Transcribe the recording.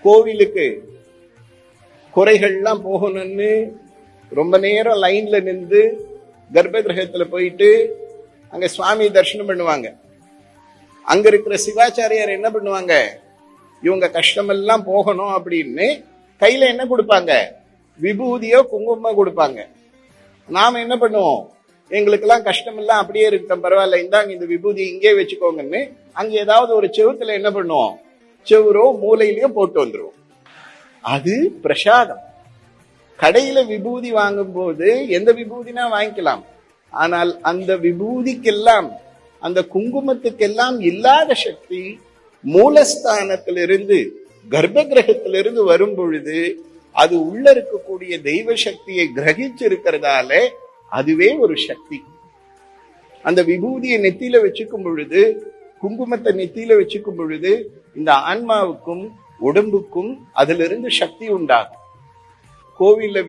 கோவிலுக்கு குறைகள்லாம் போகணும்னு ரொம்ப நேரம் லைன்ல நின்று கர்ப்ப கிரகத்துல போயிட்டு அங்க சுவாமி தரிசனம் பண்ணுவாங்க. அங்க இருக்கிற சிவாச்சாரியார் என்ன பண்ணுவாங்க, இவங்க கஷ்டமெல்லாம் போகணும் அப்படின்னு கையில என்ன கொடுப்பாங்க, விபூதியோ குங்குமமோ கொடுப்பாங்க. நாம என்ன பண்ணுவோம், எங்களுக்கெல்லாம் கஷ்டம் எல்லாம் அப்படியே இருக்கட்டும், பரவாயில்ல, இந்தாங்க இந்த விபூதி இங்கே வச்சுக்கோங்கன்னு அங்க ஏதாவது ஒரு செவுத்துல என்ன பண்ணுவோம், செவுரோ மூலையிலயோ போட்டு வந்துருவோம். அது பிரசாதம். கடையில விபூதி வாங்கும் போது எந்த விபூதினா வாங்கிக்கலாம், ஆனால் அந்த விபூதிக்கெல்லாம் அந்த குங்குமத்துக்கெல்லாம் இல்லாத சக்தி மூலஸ்தானத்திலிருந்து கர்ப்ப கிரகத்திலிருந்து வரும் பொழுது அது உள்ள இருக்கக்கூடிய தெய்வ சக்தியை கிரகிச்சிருக்கிறதால அதுவே ஒரு சக்தி. அந்த விபூதியை நெத்தியில வச்சுக்கும் பொழுது, குங்குமத்தை நெத்தியில வச்சுக்கும் பொழுது இந்த ஆன்மாவுக்கும் உடம்புக்கும் அதிலிருந்து சக்தி உண்டாகும். கோவில்ல